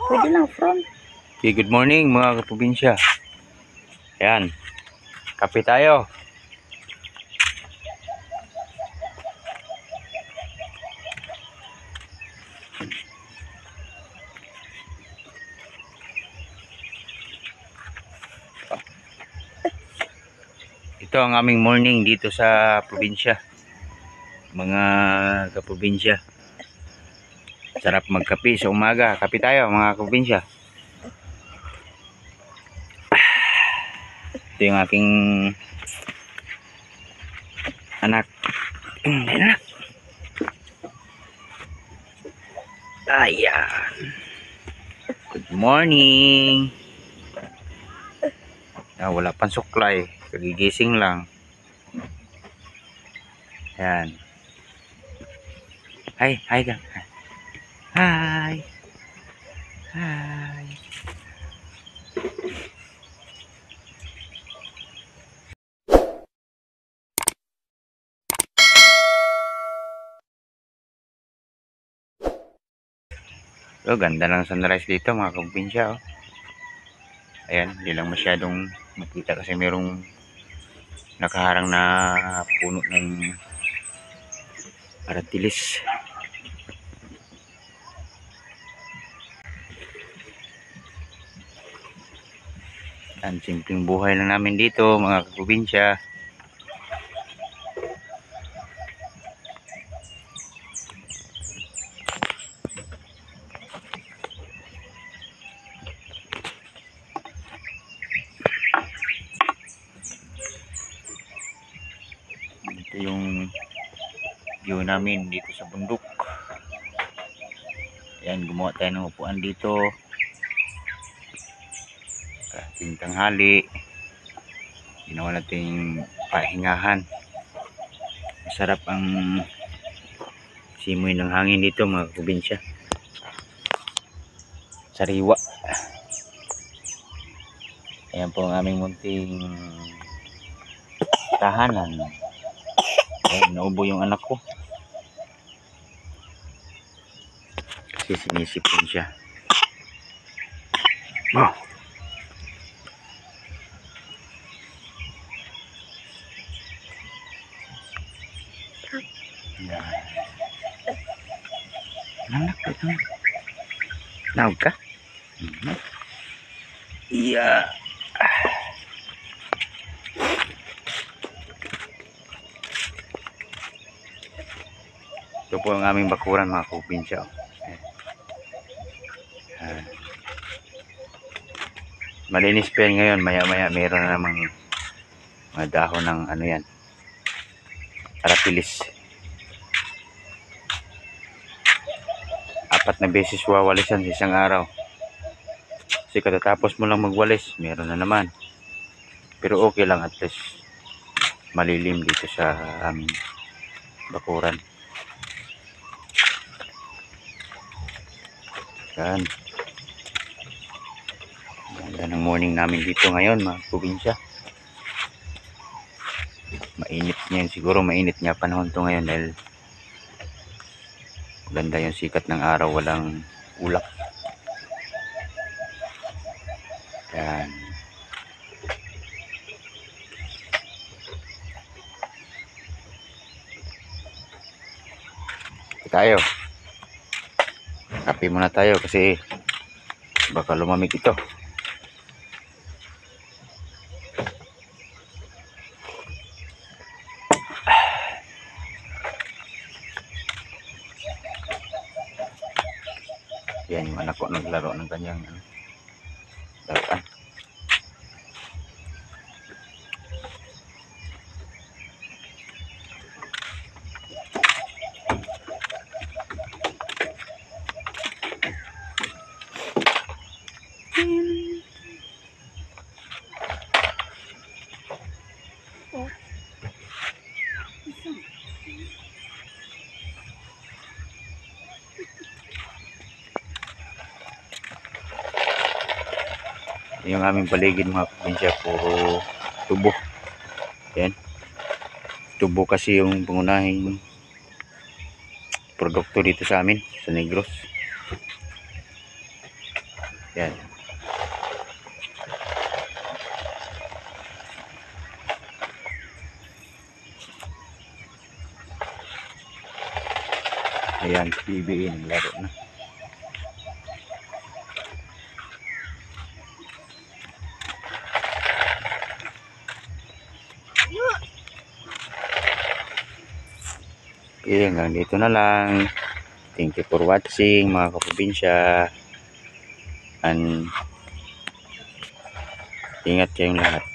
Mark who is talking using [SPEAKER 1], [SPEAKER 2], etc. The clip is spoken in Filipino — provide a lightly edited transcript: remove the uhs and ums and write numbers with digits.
[SPEAKER 1] Pwede lang front.
[SPEAKER 2] Okay, good morning mga kaprobinsya. Ayan, kape tayo. Ito ang aming morning dito sa probinsya. Mga kaprobinsya. Sarap magkape sa umaga. Kape tayo mga kaprobinsya. Ito yung aking anak. Anak. Ayan. Good morning. Wala pang suklay. Kagigising lang. Ayan. Hi ka. Hi. Hi. So, ganda ng sunrise dito mga kaprobinsya. Oh. Ayan, hindi lang masyadong makita kasi merong nakaharang na puno ng aratilis. Ang simpleng buhay lang namin dito mga kaprobinsya. Ito yung view namin dito sa bundok. Ayan, gumawa tayo ng upuan dito. Kasing tanghali. Ginawa natin pahingahan. Masarap ang simoy ng hangin dito mga kaprobinsya. Sariwa. Ayan po ang aming munting tahanan. Ayan, naubo yung anak ko. Kasi sinisipon siya. Oh. Yan. Anak. Naog ka? Iya. Ito po ang aming bakuran mga kaprobinsya. Malinis pa yan ngayon. Maya maya mayroon na namang mga dahon ng ano yan, aratilis. 4 na beses wawalisan sa isang araw. Kasi katatapos mo lang magwalis, meron na naman. Pero okay lang, at least malilim dito sa aming bakuran. Yan. Ganda ng morning namin dito ngayon mga probinsya. Mainit niyan, siguro mainit nga panahon to ngayon dahil ganda yung sikat ng araw, walang ulap. Yan. Tayo. Kape muna tayo kasi baka lumamig ito. Yan yung anak ko naglaro ng kanyang laruan. Yung aming paligid mga probinsya, puro tubo. Yan. Tubo kasi yung pangunahing produkto dito sa amin sa Negros. Yan. Ayan, PBA naglaro na. Okay, hanggang dito na lang. Thank you for watching mga kaprobinsya. And ingat kayong lahat.